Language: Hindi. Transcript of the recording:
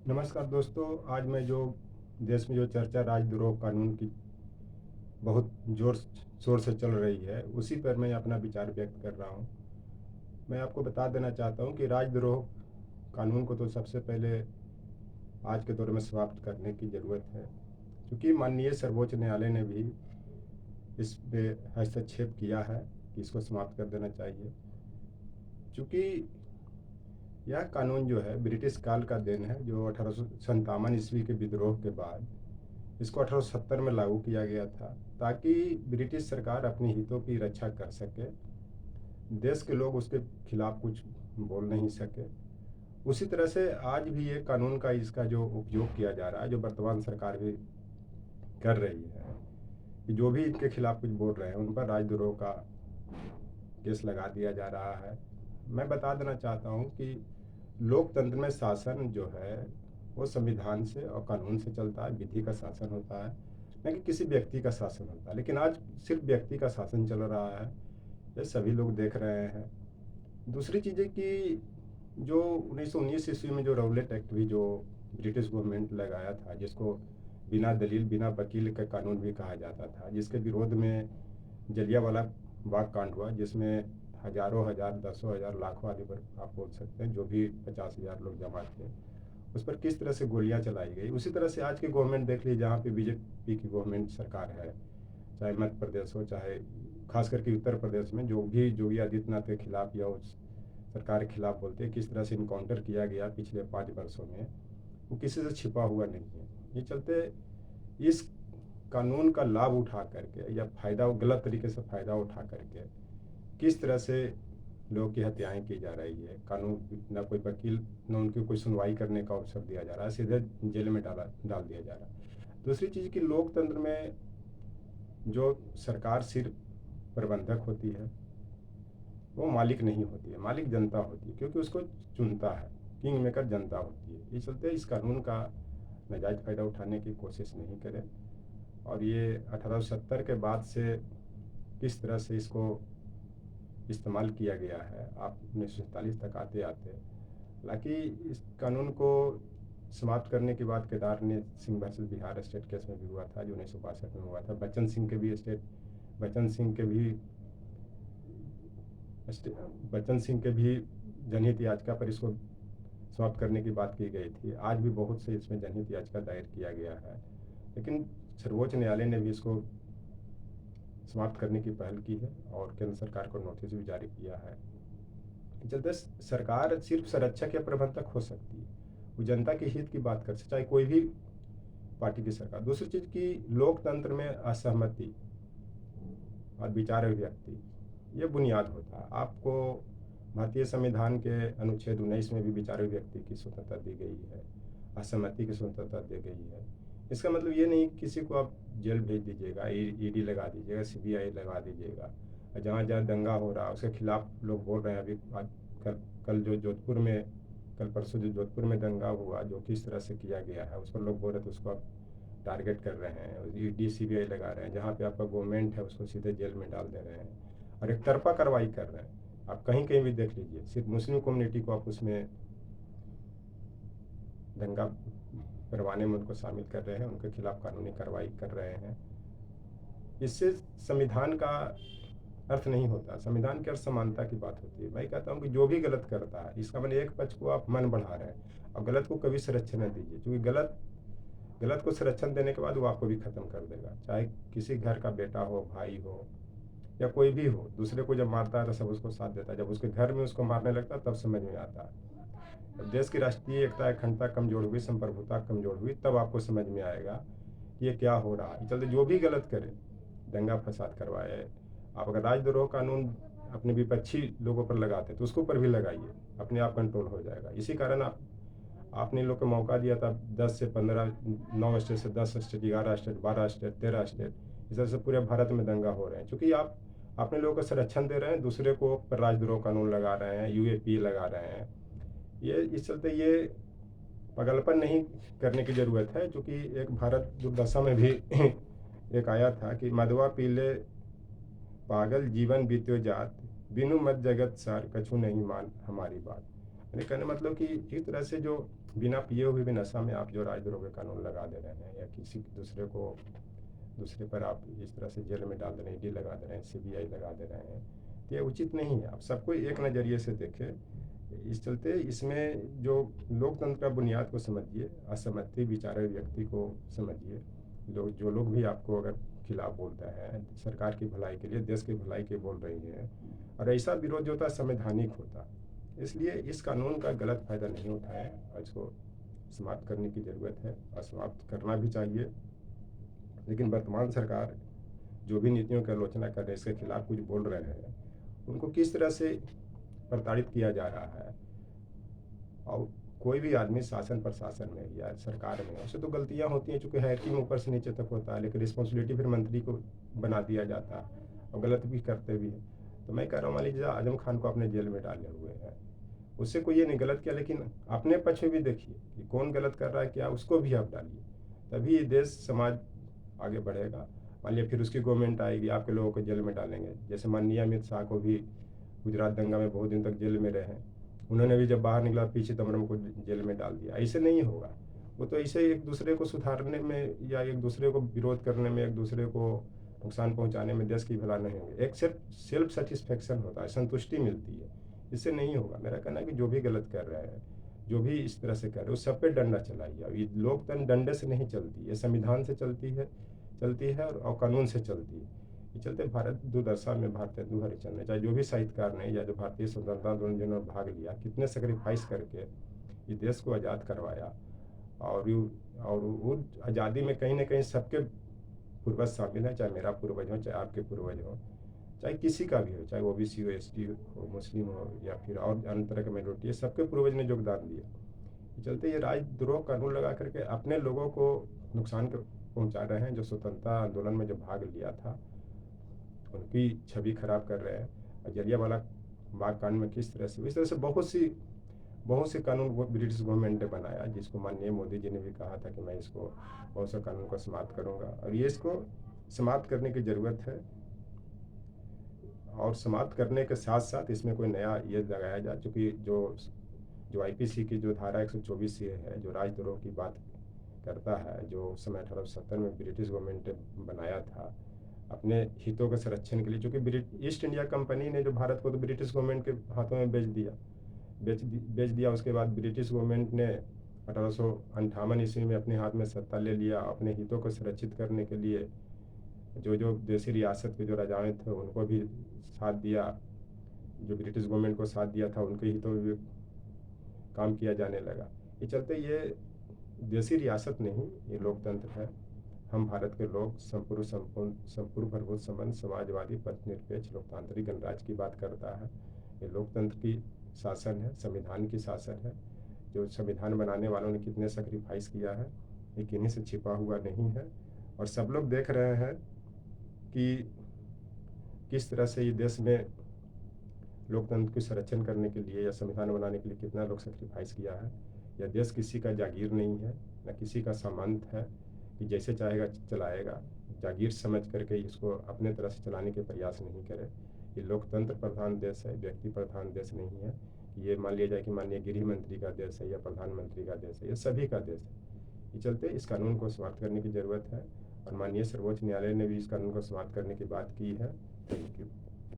नमस्कार दोस्तों। आज मैं जो देश में जो चर्चा राजद्रोह कानून की बहुत जोर शोर से चल रही है, उसी पर मैं अपना विचार व्यक्त कर रहा हूँ। मैं आपको बता देना चाहता हूँ कि राजद्रोह कानून को तो सबसे पहले आज के दौर में समाप्त करने की ज़रूरत है, क्योंकि माननीय सर्वोच्च न्यायालय ने भी इस पे हस्तक्षेप किया है कि इसको समाप्त कर देना चाहिए। चूँकि यह कानून जो है ब्रिटिश काल का देन है, जो 1857 ईस्वी के विद्रोह के बाद इसको 1870 में लागू किया गया था, ताकि ब्रिटिश सरकार अपने हितों की रक्षा कर सके, देश के लोग उसके खिलाफ कुछ बोल नहीं सके। उसी तरह से आज भी ये कानून का इसका जो उपयोग किया जा रहा है, जो वर्तमान सरकार भी कर रही है, कि जो भी इनके खिलाफ कुछ बोल रहे हैं उन पर राजद्रोह का केस लगा दिया जा रहा है। मैं बता देना चाहता हूँ कि लोकतंत्र में शासन जो है वो संविधान से और कानून से चलता है, विधि का शासन होता है, न कि किसी व्यक्ति का शासन होता है। लेकिन आज सिर्फ व्यक्ति का शासन चल रहा है, ये सभी लोग देख रहे हैं। दूसरी चीज़ है कि जो 1919 ईस्वी में जो राउलेट एक्ट भी जो ब्रिटिश गवर्नमेंट लगाया था, जिसको बिना दलील बिना वकील का कानून भी कहा जाता था, जिसके विरोध में जलियांवाला बाग कांड हुआ, जिसमें हजारों हजार, दसों हजार, लाखों आदि पर आप बोल सकते हैं, जो भी 50,000 लोग जमा थे, उस पर किस तरह से गोलियां चलाई गई। उसी तरह से आज की गवर्नमेंट देख लीजिए, जहाँ पे बीजेपी की गवर्नमेंट सरकार है, चाहे मध्य प्रदेश हो, चाहे खास करके उत्तर प्रदेश में, जो भी योगी आदित्यनाथ के खिलाफ या उस सरकार के खिलाफ बोलते हैं, किस तरह से इनकाउंटर किया गया पिछले 5 वर्षों में, वो किसी से छिपा हुआ नहीं है। ये चलते इस कानून का लाभ उठा करके या फ़ायदा, गलत तरीके से फ़ायदा उठा करके किस तरह से लोगों की हत्याएं की जा रही है। कानून ना कोई वकील, ना उनकी कोई सुनवाई करने का अवसर दिया जा रहा है, सीधे जेल में डाल दिया जा रहा है। दूसरी चीज़ कि लोकतंत्र में जो सरकार सिर्फ प्रबंधक होती है, वो मालिक नहीं होती है, मालिक जनता होती है, क्योंकि उसको चुनता है, किंग मेकर जनता होती है। इस चलते इस कानून का नाजायज़ फ़ायदा उठाने की कोशिश नहीं करें। और ये 1870 के बाद से किस तरह से इसको इस्तेमाल किया गया है, आप 1947 तक आते आते, हालांकि इस कानून को समाप्त करने के बाद Kedarnath Singh versus Bihar state case में भी हुआ था, जो 1962 में हुआ था। बच्चन सिंह के भी जनहित याचिका पर इसको समाप्त करने की बात की गई थी। आज भी बहुत से इसमें जनहित याचिका दायर किया गया है, लेकिन सर्वोच्च न्यायालय ने भी इसको समाप्त करने की पहल की है और केंद्र सरकार को नोटिस भी जारी किया है। चलते सरकार सिर्फ संरक्षक या प्रबंधक हो सकती है, वो जनता के हित की बात कर सकती, चाहे कोई भी पार्टी की सरकार। दूसरी चीज़ की लोकतंत्र में असहमति और विचार अभिव्यक्ति, ये बुनियाद होता है। आपको भारतीय संविधान के अनुच्छेद 19 में भी विचार अभिव्यक्ति की स्वतंत्रता दी गई है, असहमति की स्वतंत्रता दी गई है। इसका मतलब ये नहीं किसी को आप जेल भेज दीजिएगा, ईडी लगा दीजिएगा, सीबीआई लगा दीजिएगा। जहाँ जहाँ दंगा हो रहा है उसके खिलाफ लोग बोल रहे हैं। अभी आज कल कल जो जोधपुर में, कल परसों जो जोधपुर में दंगा हुआ, जो किस तरह से किया गया है, उस पर लोग बोल रहे थे उसको आप टारगेट कर रहे हैं, ईडी सीबीआई लगा रहे हैं। जहाँ पे आपका गवर्नमेंट है उसको सीधे जेल में डाल दे रहे हैं और एक तरफा कार्रवाई कर रहे हैं। आप कहीं कहीं भी देख लीजिए, सिर्फ मुस्लिम कम्युनिटी को आप उसमें दंगा करवाने में उनको शामिल कर रहे हैं, उनके खिलाफ कानूनी कार्रवाई कर रहे हैं। इससे संविधान का अर्थ नहीं होता। संविधान के अर्थ समानता की बात होती है। मैं कहता हूँ कि जो भी गलत करता है, इसका मैंने एक पक्ष को आप मन बढ़ा रहे हैं, और गलत को कभी संरक्षण न दीजिए, क्योंकि गलत गलत को संरक्षण देने के बाद वो आपको भी ख़त्म कर देगा। चाहे किसी घर का बेटा हो, भाई हो, या कोई भी हो, दूसरे को जब मारता है तो सब उसको साथ देता है। जब उसके घर में उसको मारने लगता है तब समझ में आता है। जब देश की राष्ट्रीय एकता अखंडता कमजोर हुई, संप्रभुता कमजोर हुई, तब आपको समझ में आएगा कि ये क्या हो रहा है। चलते जो भी गलत करे, दंगा फसाद करवाए, आप अगर राजद्रोह कानून अपने विपक्षी लोगों पर लगाते तो उसके ऊपर भी लगाइए, अपने आप कंट्रोल हो जाएगा। इसी कारण आपने लोग को मौका दिया था 10 से 15, 9 स्टेट से 10 स्टेट, 11 स्टेट, 12 स्टेट, 13 स्टेट, इस तरह से पूरे भारत में दंगा हो रहे हैं। क्योंकि आप अपने लोगों को संरक्षण दे रहे हैं, दूसरे को पर राजद्रोह कानून लगा रहे हैं, यूएपी लगा रहे हैं। ये इस चलते ये पागलपन नहीं करने की ज़रूरत है। क्योंकि एक भारत दुर्दशा में भी एक आया था कि मदवा पीले पागल जीवन बीत्यो जात, बिनु मत जगत सार कछु नहीं मान हमारी बात। यानी कहने मतलब कि एक तरह से जो बिना पिए हुए भी नशा में आप जो राजद्रोह का कानून लगा दे रहे हैं या किसी दूसरे पर आप इस तरह से जेल में डाल दे रहे हैं, ईडी लगा दे रहे हैं, सीबीआई लगा दे रहे हैं, तो ये उचित नहीं है। आप सबको एक नज़रिए से देखें। इस चलते इसमें जो लोकतंत्र का बुनियाद को समझिए, असहमति विचारे व्यक्ति को समझिए। जो लोग भी आपको अगर खिलाफ बोलता है, सरकार की भलाई के लिए, देश की भलाई के बोल रही है, और ऐसा विरोध जो होता है संवैधानिक होता। इसलिए इस कानून का गलत फ़ायदा नहीं उठाएं और इसको समाप्त करने की ज़रूरत है और समाप्त करना भी चाहिए। लेकिन वर्तमान सरकार जो भी नीतियों की आलोचना कर रहे हैं, इसके खिलाफ कुछ बोल रहे हैं, उनको किस तरह से प्रताड़ित किया जा रहा है। और कोई भी आदमी शासन प्रशासन में या सरकार में, उससे तो गलतियां होती हैं, चूँकि हैकिंग ऊपर से नीचे तक होता है, लेकिन रिस्पॉन्सिबिलिटी फिर मंत्री को बना दिया जाता है और गलत भी करते भी हैं। तो मैं कह रहा हूँ, मान लीजिए आजम खान को अपने जेल में डाले हुए हैं, उससे कोई ये नहीं गलत किया, लेकिन अपने पक्ष में भी देखिए कि कौन गलत कर रहा है, क्या उसको भी आप डालिए, तभी ये देश समाज आगे बढ़ेगा। मान लिया फिर उसकी गवर्नमेंट आएगी, आपके लोगों को जेल में डालेंगे, जैसे माननीय अमित शाह को भी गुजरात दंगा में बहुत दिन तक जेल में रहे, उन्होंने भी जब बाहर निकला पी चिदम्बरम को जेल में डाल दिया। ऐसे नहीं होगा। वो तो ऐसे एक दूसरे को सुधारने में या एक दूसरे को विरोध करने में, एक दूसरे को नुकसान पहुंचाने में देश की भला नहीं होगी। एक सेल्फ सेटिस्फेक्शन होता है, संतुष्टि मिलती है, इससे नहीं होगा। मेरा कहना है कि जो भी गलत कर रहे हैं, जो भी इस तरह से कर रहे हैं, उस सब पे डंडा चलाइए। अब ये लोकतंत्र डंडे से नहीं चलती, ये संविधान से चलती है और कानून से चलती है। ये चलते भारत दुर्दशा में भारतेंदु हरिश्चंद्र, चाहे जो भी साहित्यकार ने या जो भारतीय स्वतंत्रता आंदोलन जिन्होंने भाग लिया, कितने सेक्रीफाइस करके ये देश को आज़ाद करवाया। और वो आज़ादी में कहीं ना कहीं सबके पूर्वज शामिल हैं, चाहे मेरा पूर्वज हो, चाहे आपके पूर्वज हो, चाहे किसी का भी हो, चाहे ओबीसी हो, एसटी हो, मुस्लिम हो, या फिर और अन्य तरह के माइनॉरिटी है, सबके पूर्वज ने योगदान दिया। चलते ये राजद्रोह कानून लगा करके अपने लोगों को नुकसान पहुंचा रहे हैं, जो स्वतंत्रता आंदोलन में जो भाग लिया था उनकी छवि खराब कर रहे हैं। और जलियांवाला बाग कांड में किस तरह से, इस तरह से बहुत से कानून वो ब्रिटिश गवर्नमेंट ने बनाया, जिसको माननीय मोदी जी ने भी कहा था कि मैं इसको बहुत से कानून को समाप्त करूंगा, और ये इसको समाप्त करने की ज़रूरत है। और समाप्त करने के साथ साथ इसमें कोई नया ये लगाया जाए, चूँकि जो आईपीसी की जो धारा 124 सी है, जो राजद्रोह की बात करता है, जो उस समय 1870 में ब्रिटिश गवर्नमेंट ने बनाया था अपने हितों के संरक्षण के लिए, चूँकि ईस्ट इंडिया कंपनी ने जो भारत को तो ब्रिटिश गवर्नमेंट के हाथों में बेच दिया। उसके बाद ब्रिटिश गवर्नमेंट ने 1858 ईस्वी में अपने हाथ में सत्ता ले लिया। अपने हितों को सुरक्षित करने के लिए जो देसी रियासत के जो राजाएं थे उनको भी साथ दिया, जो ब्रिटिश गवर्नमेंट को साथ दिया था उनके हितों में भी काम किया जाने लगा। ये चलते ये देसी रियासत नहीं, ये लोकतंत्र है। हम भारत के लोग संपूर्ण भरपूर संबंध समाजवादी पथनिरपेक्ष लोकतांत्रिक गणराज्य की बात करता है। ये लोकतंत्र की शासन है, संविधान की शासन है। जो संविधान बनाने वालों ने कितने सेक्रीफाइस किया है, ये किन्हीं से छिपा हुआ नहीं है। और सब लोग देख रहे हैं कि किस तरह से ये देश में लोकतंत्र के संरक्षण करने के लिए या संविधान बनाने के लिए कितना लोग सेक्रीफाइस किया है। यह देश किसी का जागीर नहीं है, न किसी का सामंत है कि जैसे चाहेगा चलाएगा। जागीर समझ करके इसको अपने तरह से चलाने के प्रयास नहीं करे। ये लोकतंत्र प्रधान देश है, व्यक्ति प्रधान देश नहीं है। ये मान लिया जाए कि माननीय गृह मंत्री का देश है या प्रधानमंत्री का देश है, ये सभी का देश है। ये चलते इस कानून को समाप्त करने की ज़रूरत है और माननीय सर्वोच्च न्यायालय ने भी इस कानून को समाप्त करने की बात की है। Thank you.